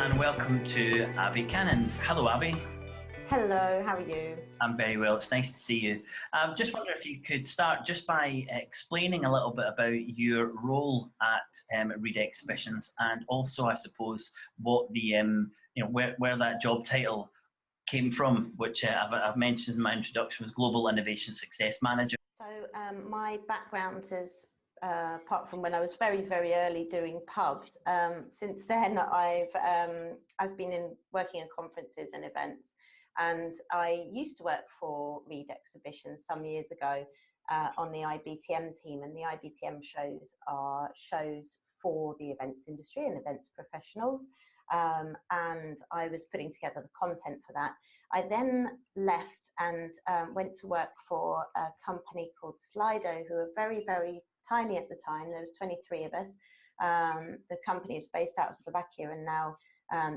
and welcome to Abigail Cannons. Hello, Abby. Hello, how are you? I'm very well. It's nice to see you. Just wonder if you could start just by explaining a little bit about your role at Reed Exhibitions, and also, I suppose, what the where that job title came from, which I've mentioned in my introduction, was Global Innovation Success Manager. So my background is, apart from when I was very, very early doing pubs, since then I've been working in conferences and events, and I used to work for Reed Exhibitions some years ago on the IBTM team, and the IBTM shows are shows for the events industry and events professionals. And I was putting together the content for that. I then left and went to work for a company called Slido, who were very, very tiny at the time. There was 23 of us. The company is based out of Slovakia, and now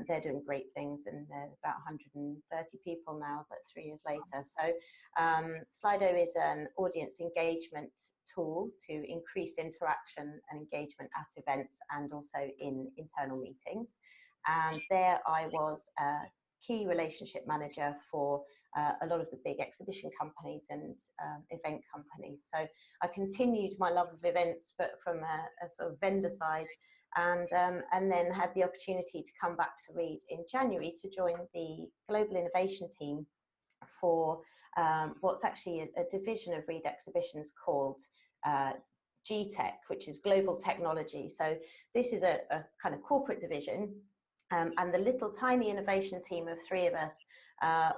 they're doing great things, and they're about 130 people now, but 3 years later. So Slido is an audience engagement tool to increase interaction and engagement at events and also in internal meetings. And there I was a key relationship manager for a lot of the big exhibition companies and event companies. So I continued my love of events, but from a sort of vendor side, and then had the opportunity to come back to Reed in January to join the global innovation team for what's actually a division of Reed Exhibitions called GTech, which is Global Technology. So this is a kind of corporate division. And the little tiny innovation team of 3 of us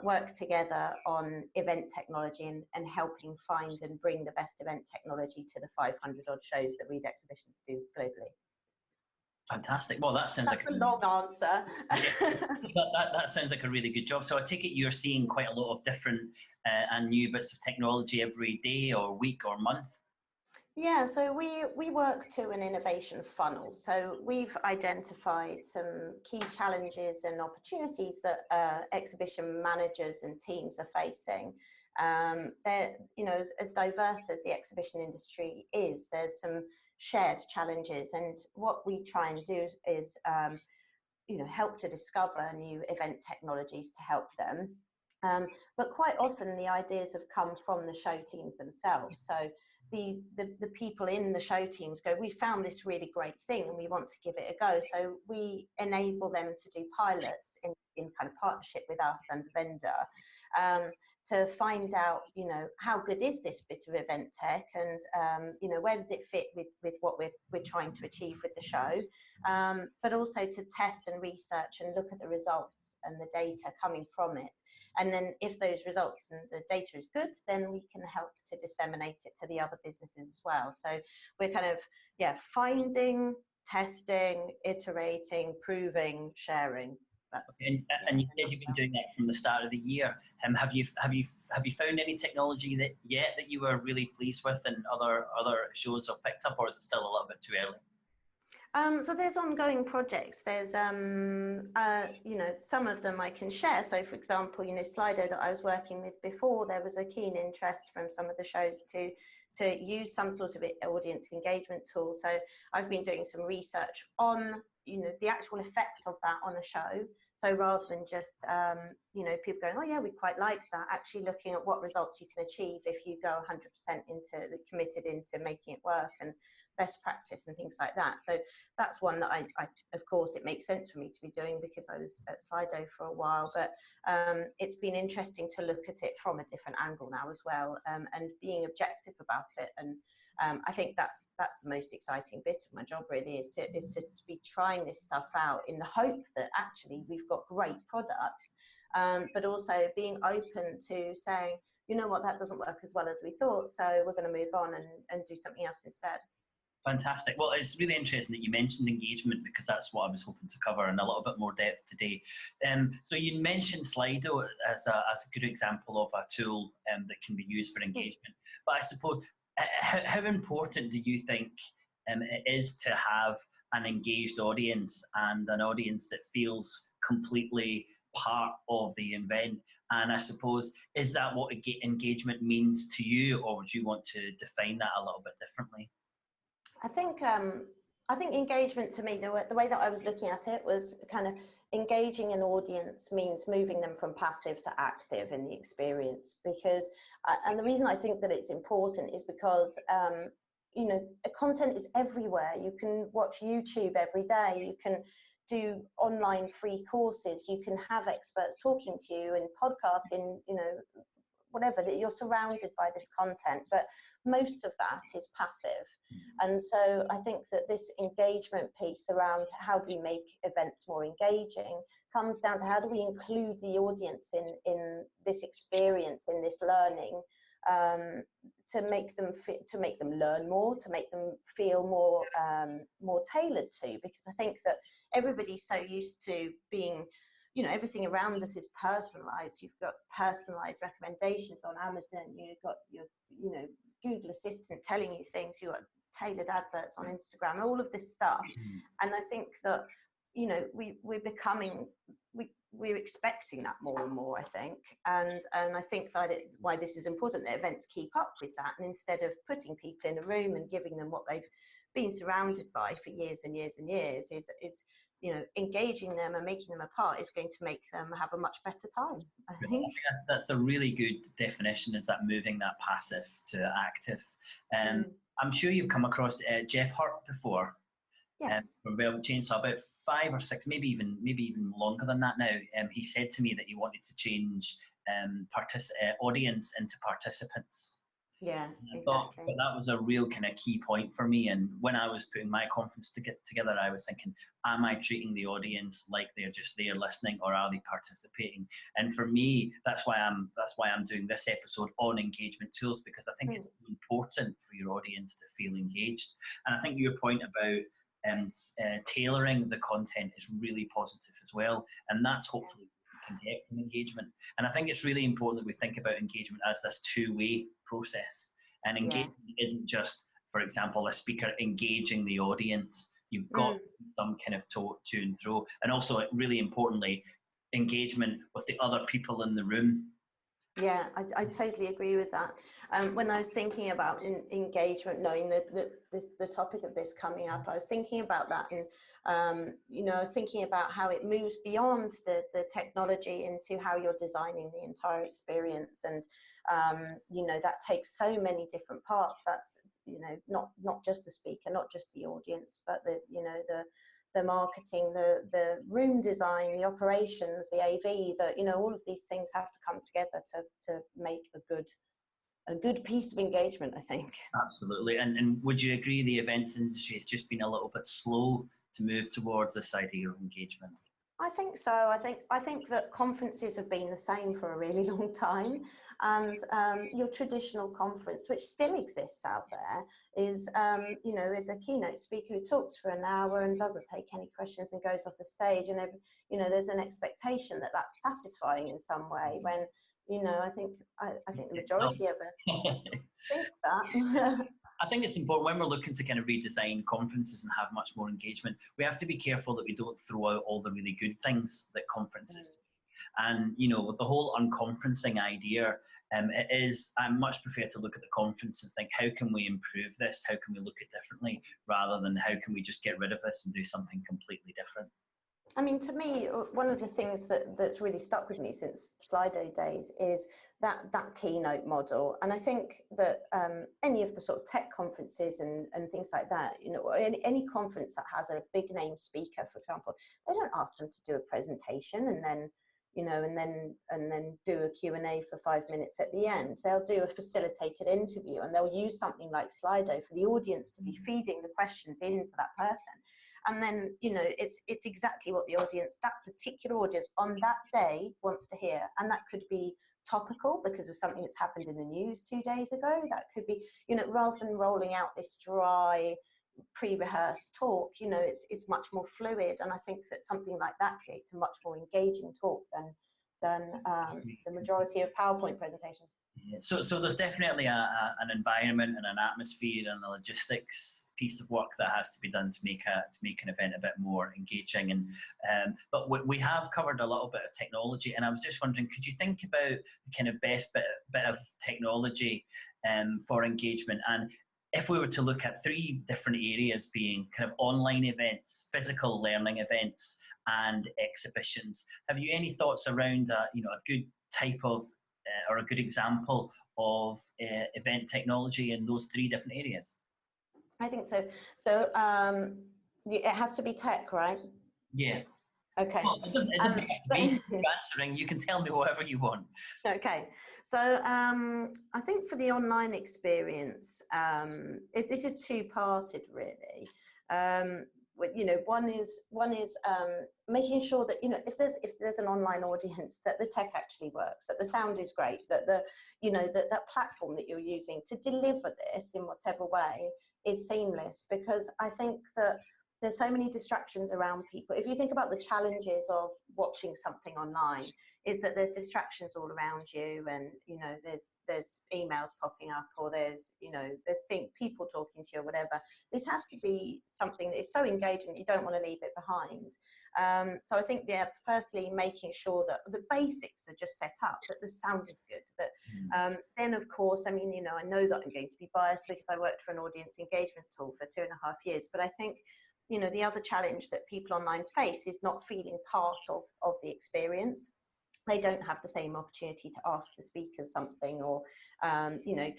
work together on event technology and helping find and bring the best event technology to the 500 odd shows that Reed Exhibitions do globally. Fantastic. Well, that sounds like a long answer. that sounds like a really good job. So I take it you're seeing quite a lot of different and new bits of technology every day or week or month? Yeah, so we work to an innovation funnel. So we've identified some key challenges and opportunities that exhibition managers and teams are facing. They're, as diverse as the exhibition industry is, there's some shared challenges. And what we try and do is, help to discover new event technologies to help them. But quite often the ideas have come from the show teams themselves. So the people in the show teams go, we found this really great thing and we want to give it a go. So we enable them to do pilots in kind of partnership with us and the vendor, to find out, how good is this bit of event tech, and where does it fit with what we're trying to achieve with the show, but also to test and research and look at the results and the data coming from it. And then if those results and the data is good, then we can help to disseminate it to the other businesses as well. So we're kind of, finding, testing, iterating, proving, sharing. And you said you've been doing that from the start of the year. Have you found any technology that you were really pleased with and other shows have picked up, or is it still a little bit too early? So there's ongoing projects. There's some of them I can share. So for example, Slido that I was working with before, there was a keen interest from some of the shows to use some sort of audience engagement tool. So I've been doing some research on the actual effect of that on a show. So rather than just, people going, oh yeah, we quite like that, actually looking at what results you can achieve if you go 100% committed into making it work, and best practice and things like that. So that's one that I of course, it makes sense for me to be doing because I was at Slido for a while, but it's been interesting to look at it from a different angle now as well, and being objective about it. And I think that's the most exciting bit of my job really, is to be trying this stuff out in the hope that actually we've got great products, but also being open to saying, that doesn't work as well as we thought, so we're going to move on and do something else instead. Fantastic. Well, it's really interesting that you mentioned engagement, because that's what I was hoping to cover in a little bit more depth today. So you mentioned Slido as a good example of a tool that can be used for engagement. But I suppose, how important do you think it is to have an engaged audience and an audience that feels completely part of the event? And I suppose, is that what engagement means to you, or would you want to define that a little bit differently? I think I think engagement to me, the way that I was looking at it was kind of engaging an audience means moving them from passive to active in the experience, because, and the reason I think that it's important is because, you know, content is everywhere. You can watch YouTube every day. You can do online free courses. You can have experts talking to you in podcasts, in, you know, whatever, that you're surrounded by this content, but most of that is passive. And so I think that this engagement piece around how do we make events more engaging comes down to how do we include the audience in this experience, in this learning, to make them learn more, to make them feel more tailored to, because I think that everybody's so used to being, you know, everything around us is personalized. You've got personalized recommendations on Amazon. You've got your, you know, Google Assistant telling you things. You've got tailored adverts on Instagram, all of this stuff. And I think that, you know, we're expecting that more and more, I think. And I think that why this is important, that events keep up with that. And instead of putting people in a room and giving them what they've been surrounded by for years and years and years, is you know, engaging them and making them a part is going to make them have a much better time, I think. That's a really good definition, is that moving that passive to active. I'm sure you've come across Jeff Hurt before. Yes. From Velvet Chainsaw, about 5 or 6, maybe even longer than that now. He said to me that he wanted to change audience into participants. Yeah, exactly. But that was a real kind of key point for me. And when I was putting my conference together, I was thinking, am I treating the audience like they're just there listening, or are they participating? And for me, that's why I'm doing this episode on engagement tools, because I think it's important for your audience to feel engaged. And I think your point about tailoring the content is really positive as well. And that's hopefully can get from engagement. And I think it's really important that we think about engagement as this two-way process. And engagement isn't just, for example, a speaker engaging the audience. You've got some kind of to and fro. And also, really importantly, engagement with the other people in the room. Yeah, I totally agree with that. When I was thinking about engagement, knowing the topic of this coming up, I was thinking about that, and you know, I was thinking about how it moves beyond the technology into how you're designing the entire experience, and you know, that takes so many different parts. That's, you know, not just the speaker, not just the audience, but the, you know, the marketing, the room design, the operations, the AV, you know, all of these things have to come together to make a good piece of engagement, I think. Absolutely. And would you agree the events industry has just been a little bit slow to move towards this idea of engagement? I think so. I think that conferences have been the same for a really long time, and your traditional conference, which still exists out there, is you know, is a keynote speaker who talks for an hour and doesn't take any questions and goes off the stage, and you know, there's an expectation that that's satisfying in some way, when, you know, I think the majority of us think that. I think it's important when we're looking to kind of redesign conferences and have much more engagement, we have to be careful that we don't throw out all the really good things that conferences do. And, you know, with the whole unconferencing idea, I much prefer to look at the conference and think, how can we improve this? How can we look at it differently, rather than how can we just get rid of this and do something completely different? I mean, to me, one of the things that's really stuck with me since Slido days is that keynote model. And I think that any of the sort of tech conferences and things like that, you know, any conference that has a big name speaker, for example, they don't ask them to do a presentation and then, you know, and then do a Q&A for 5 minutes at the end. They'll do a facilitated interview, and they'll use something like Slido for the audience to be feeding the questions into that person. And then, you know, it's exactly what the audience, that particular audience on that day, wants to hear. And that could be topical because of something that's happened in the news 2 days ago. That could be, you know, rather than rolling out this dry, pre-rehearsed talk, you know, it's much more fluid. And I think that something like that creates a much more engaging talk than the majority of PowerPoint presentations. Yeah. So there's definitely an environment and an atmosphere and a logistics piece of work that has to be done to make an event a bit more engaging. And but we have covered a little bit of technology, and I was just wondering, could you think about the kind of best bit of technology for engagement? And if we were to look at three different areas being kind of online events, physical learning events, and exhibitions, have you any thoughts around a good type of or a good example of event technology in those three different areas? I think so. So it has to be tech, right? Yeah. Okay. Well, it doesn't have to be answering. You can tell me whatever you want. Okay. So I think for the online experience, this is two-parted really. One is making sure that if there's an online audience, that the tech actually works, that the sound is great, that that platform that you're using to deliver this in whatever way is seamless. Because I think that there's so many distractions around people. If you think about the challenges of watching something online, is that there's distractions all around you, and there's emails popping up, or there's people talking to you or whatever. This has to be something that is so engaging that you don't want to leave it behind. So I think, firstly, making sure that the basics are just set up, that the sound is good. That then, of course, I know that I'm going to be biased because I worked for an audience engagement tool for 2.5 years, but I think the other challenge that people online face is not feeling part of the experience. They don't have the same opportunity to ask the speakers something, or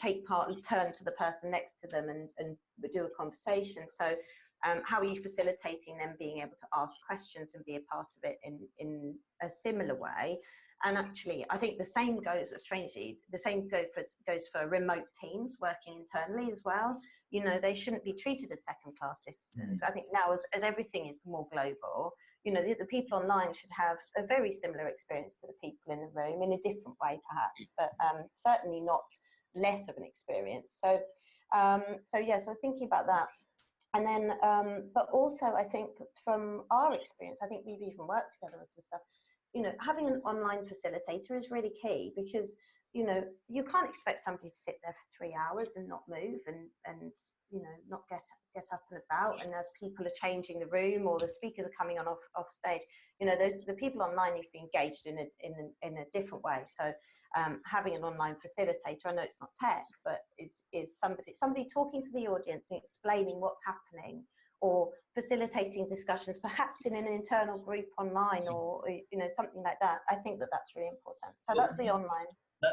take part and turn to the person next to them and do a conversation. So how are you facilitating them being able to ask questions and be a part of it in a similar way? And actually, I think the same goes for remote teams working internally as well. They shouldn't be treated as second-class citizens. I think now, as everything is more global, the people online should have a very similar experience to the people in the room, in a different way perhaps, but certainly not less of an experience. So I was thinking about that. And then, but also I think from our experience, I think we've even worked together with some stuff, having an online facilitator is really key, because you can't expect somebody to sit there for 3 hours and not move and not get up and about. And as people are changing the room or the speakers are coming on off stage, the people online need to be engaged in a different way. So having an online facilitator, I know it's not tech, but is somebody talking to the audience and explaining what's happening, or facilitating discussions, perhaps in an internal group online, or something like that. I think that's really important. So that's the online.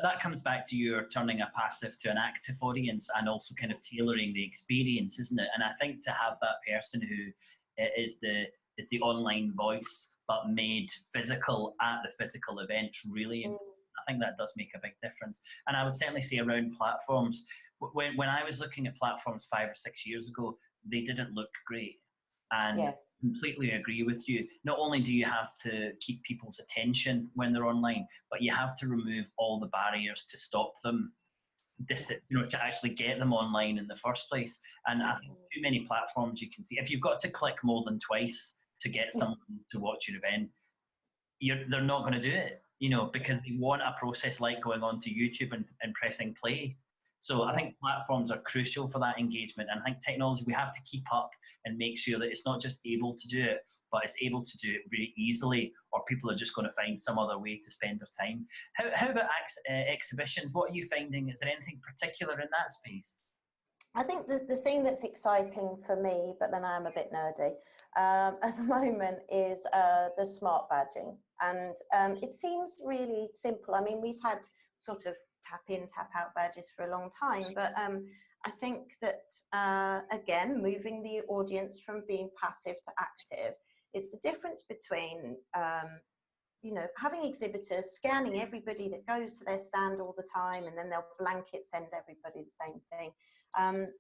That comes back to your turning a passive to an active audience, and also kind of tailoring the experience, isn't it? And I think to have that person who is the online voice but made physical at the physical event really important. I think that does make a big difference. And I would certainly say around platforms, when I was looking at platforms 5 or 6 years ago, they didn't look great. And completely agree with you. Not only do you have to keep people's attention when they're online, but you have to remove all the barriers to stop them, to actually get them online in the first place. And I think too many platforms you can see, if you've got to click more than twice to get someone to watch your event, they're not going to do it, because they want a process like going on to YouTube and pressing play. So I think platforms are crucial for that engagement. And I think technology, we have to keep up and make sure that it's not just able to do it, but it's able to do it really easily, or people are just going to find some other way to spend their time. How about exhibitions? What are you finding? Is there anything particular in that space? I think the thing that's exciting for me, but then I am a bit nerdy, at the moment is the smart badging. And it seems really simple. I mean, we've had sort of tap in, tap out badges for a long time, but I think that, again, moving the audience from being passive to active is the difference between, having exhibitors scanning everybody that goes to their stand all the time, and then they'll blanket send everybody the same thing.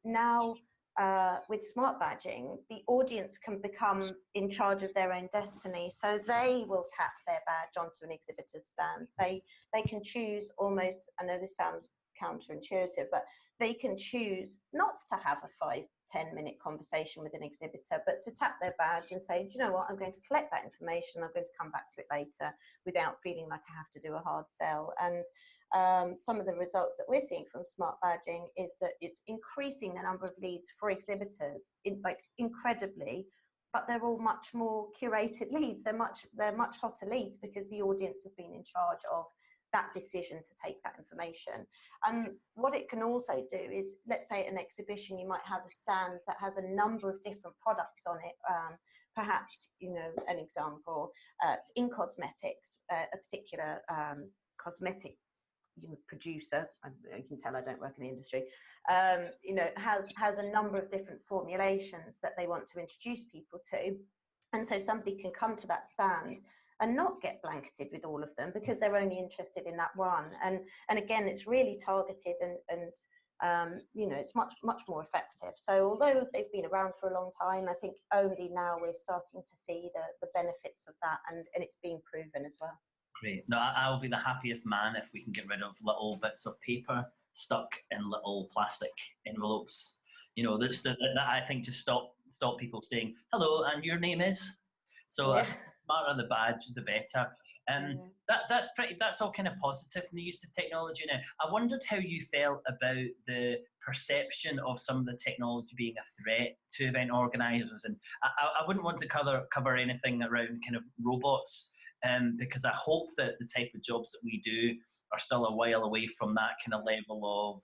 Now, with smart badging, the audience can become in charge of their own destiny. So they will tap their badge onto an exhibitor's stand. They can choose almost, I know this sounds counterintuitive, but they can choose not to have a 5-10 minute conversation with an exhibitor, but to tap their badge and say, do you know what, I'm going to collect that information, I'm going to come back to it later, without feeling like I have to do a hard sell. And some of the results that we're seeing from smart badging is that it's increasing the number of leads for exhibitors, incredibly, but they're all much more curated leads. They're much hotter leads, because the audience have been in charge of that decision to take that information. And what it can also do is, let's say at an exhibition, you might have a stand that has a number of different products on it. Perhaps, an example, in cosmetics, a particular cosmetic producer, you can tell I don't work in the industry, has a number of different formulations that they want to introduce people to. And so somebody can come to that stand and not get blanketed with all of them because they're only interested in that one. And again, it's really targeted and it's much more effective. So although they've been around for a long time, I think only now we're starting to see the benefits of that, and it's being proven as well. Great. No, I'll be the happiest man if we can get rid of little bits of paper stuck in little plastic envelopes. That I think just stop people saying, hello, and your name is? So the smarter the badge, the better. That's all kind of positive in the use of technology. Now, I wondered how you felt about the perception of some of the technology being a threat to event organisers. And I wouldn't want to cover anything around kind of robots, because I hope that the type of jobs that we do are still a while away from that kind of level of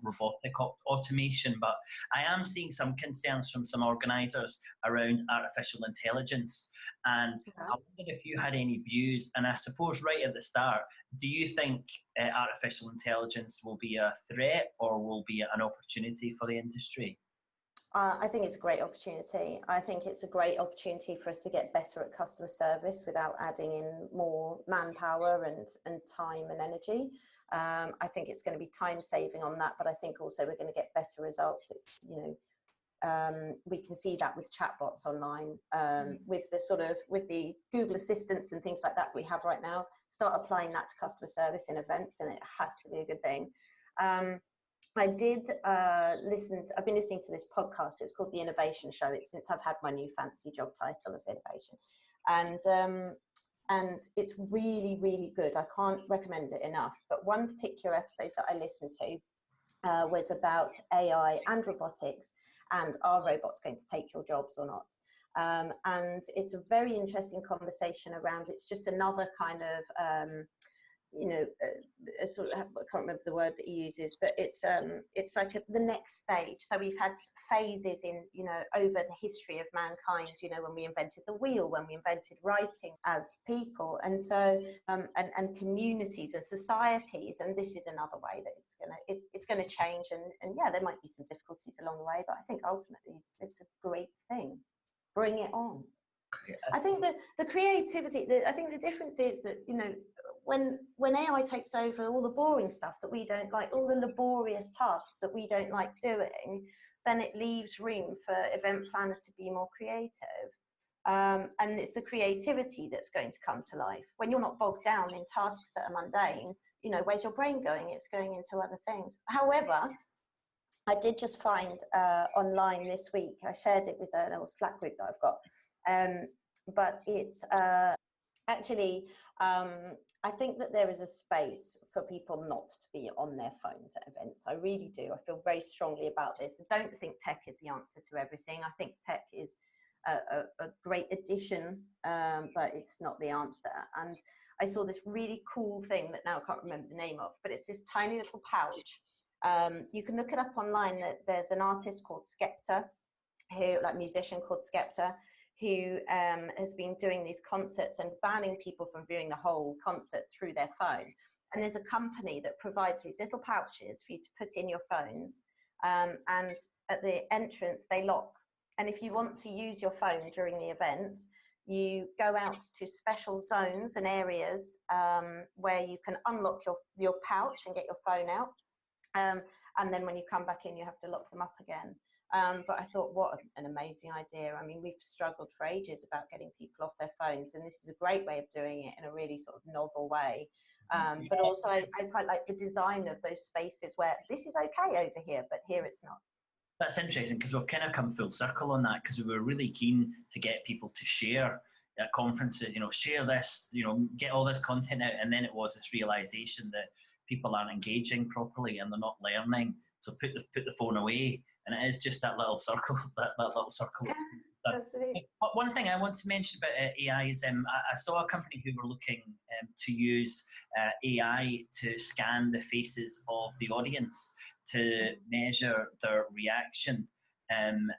robotic automation. But I am seeing some concerns from some organisers around artificial intelligence. And I wondered if you had any views. And I suppose right at the start, do you think artificial intelligence will be a threat or will be an opportunity for the industry? I think it's a great opportunity. I think it's a great opportunity for us to get better at customer service without adding in more manpower and time and energy. I think it's going to be time saving on that, but I think also we're going to get better results. It's, we can see that with chatbots online, with the Google Assistants and things like that we have right now. Start applying that to customer service in events, and it has to be a good thing. I've been listening to this podcast. It's called The Innovation Show. It's since I've had my new fancy job title of innovation. And it's really, really good. I can't recommend it enough. But one particular episode that I listened to was about AI and robotics, and are robots going to take your jobs or not? And it's a very interesting conversation around, it's just another kind of, a sort of, I can't remember the word that he uses, but it's like the next stage. So we've had phases in, over the history of mankind, when we invented the wheel, when we invented writing as people, and so and communities and societies, and this is another way that it's gonna change, and yeah, there might be some difficulties along the way, but I think ultimately it's a great thing. Bring it on. I think that the creativity, I think the difference is that, when AI takes over all the boring stuff that we don't like, all the laborious tasks that we don't like doing, then it leaves room for event planners to be more creative. And it's the creativity that's going to come to life. When you're not bogged down in tasks that are mundane, where's your brain going? It's going into other things. However, I did just find online this week, I shared it with a little Slack group that I've got, but it's actually, I think that there is a space for people not to be on their phones at events. I really do. I feel very strongly about this. I don't think tech is the answer to everything. I think tech is a great addition, but it's not the answer. And I saw this really cool thing that now I can't remember the name of, but it's this tiny little pouch. You can look it up online. That there's an artist called Skepta, musician called Skepta, who has been doing these concerts and banning people from viewing the whole concert through their phone. And there's a company that provides these little pouches for you to put in your phones, and at the entrance they lock. And if you want to use your phone during the event, you go out to special zones and areas where you can unlock your pouch and get your phone out. And then when you come back in, you have to lock them up again. But I thought, what an amazing idea. I mean, we've struggled for ages about getting people off their phones, and this is a great way of doing it in a really sort of novel way. But also I quite like the design of those spaces where this is okay over here, but here it's not. That's interesting, because we've kind of come full circle on that, because we were really keen to get people to share at conferences, share this, get all this content out, and then it was this realization that people aren't engaging properly and they're not learning. So put the phone away, and it is just that little circle, that little circle. Yeah, absolutely. One thing I want to mention about AI is I saw a company who were looking to use AI to scan the faces of the audience to measure their reaction. And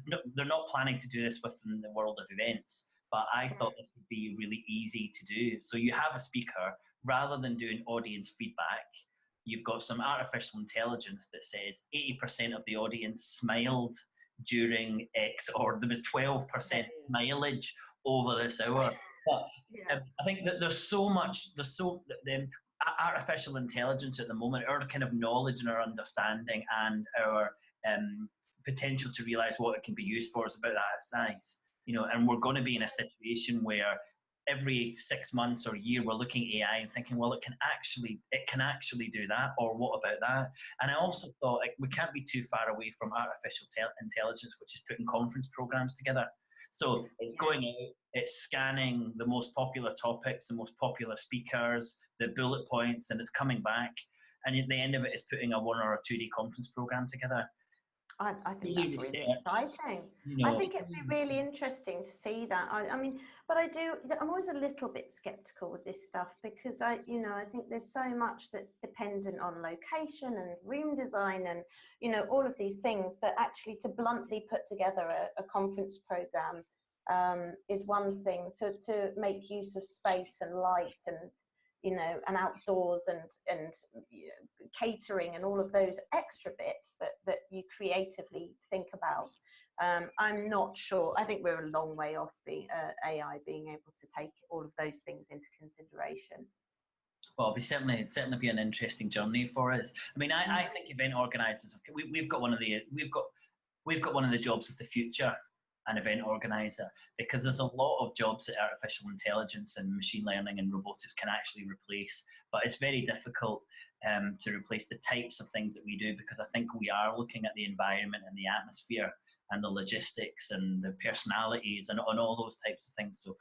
no, they're not planning to do this within the world of events, but I thought this would be really easy to do. So you have a speaker, rather than doing audience feedback, you've got some artificial intelligence that says 80% of the audience smiled during X, or there was 12% mileage over this hour. But I think that there's so artificial intelligence at the moment, our kind of knowledge and our understanding and our potential to realize what it can be used for is about that size. And we're going to be in a situation where every 6 months or a year we're looking at AI and thinking, well, it can actually do that, or what about that? And I also thought we can't be too far away from artificial intelligence, which is putting conference programs together. So it's going out, it's scanning the most popular topics, the most popular speakers, the bullet points, and it's coming back. And at the end of it, it's putting a 1 or a 2-day conference program together. I think that's really exciting. I think it'd be really interesting to see that. I mean, but I'm always a little bit skeptical with this stuff, because I think there's so much that's dependent on location and room design and, all of these things, that actually to bluntly put together a conference program is one thing. To make use of space and light and, and outdoors and catering and all of those extra bits that you creatively think about. I'm not sure. I think we're a long way off AI being able to take all of those things into consideration. Well, it'll certainly be an interesting journey for us. I mean, I think event organisers, we've got one of the jobs of the future, an event organizer, because there's a lot of jobs that artificial intelligence and machine learning and robotics can actually replace, but it's very difficult to replace the types of things that we do, because I think we are looking at the environment and the atmosphere and the logistics and the personalities and all those types of things. So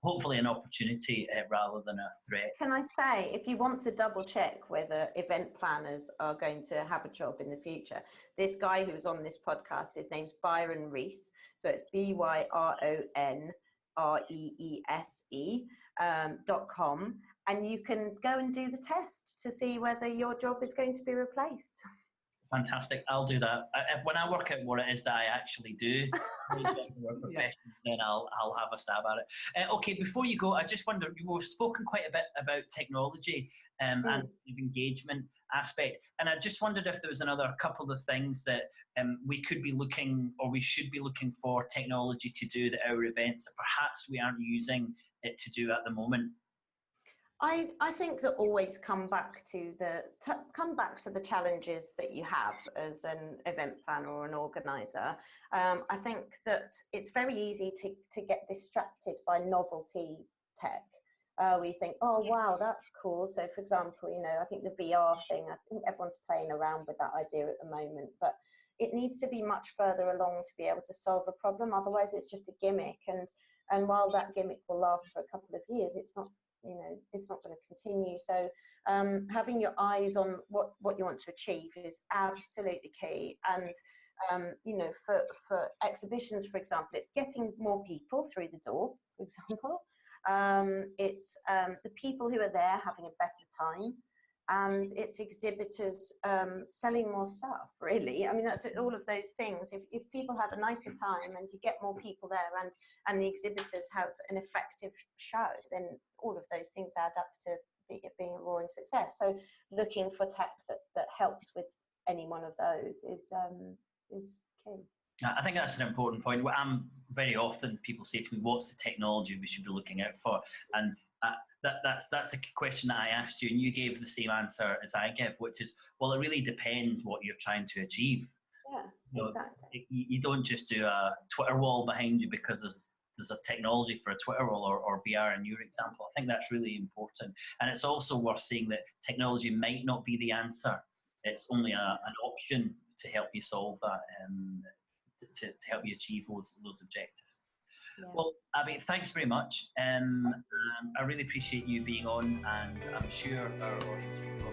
hopefully an opportunity rather than a threat. Can I say, if you want to double check whether event planners are going to have a job in the future, this guy who was on this podcast, his name's Byron Reese. So it's BYRONREESE.com. And you can go and do the test to see whether your job is going to be replaced. Fantastic. I'll do that. When I work out what it is that I actually do, then I'll have a stab at it. Okay, before you go, I just wonder, we've spoken quite a bit about technology and the engagement aspect, and I just wondered if there was another couple of things that we could be looking, or we should be looking for technology to do at our events that perhaps we aren't using it to do at the moment. I think that always come back to the challenges that you have as an event planner or an organizer. I think that it's very easy to get distracted by novelty tech. We think, oh wow, that's cool. So for example, I think the VR thing, I think everyone's playing around with that idea at the moment, but it needs to be much further along to be able to solve a problem. Otherwise it's just a gimmick, and while that gimmick will last for a couple of years, it's not going to continue. So having your eyes on what you want to achieve is absolutely key. And for exhibitions, for example, it's getting more people through the door, for example. It's the people who are there having a better time, and it's exhibitors selling more stuff, really. I mean, that's all of those things. If people have a nicer time and you get more people there, and the exhibitors have an effective show, then all of those things add up to it being a roaring success. So looking for tech that helps with any one of those is key. I think that's an important point. Very often people say to me, what's the technology we should be looking out for? And that's a question that I asked you, and you gave the same answer as I give, which is, well, it really depends what you're trying to achieve. Yeah, exactly. You don't just do a Twitter wall behind you because there's a technology for a Twitter wall or VR in your example. I think that's really important. And it's also worth saying that technology might not be the answer. It's only an option to help you solve that, to help you achieve those objectives. Yeah. Well, Abby, thanks very much. I really appreciate you being on, and I'm sure our audience will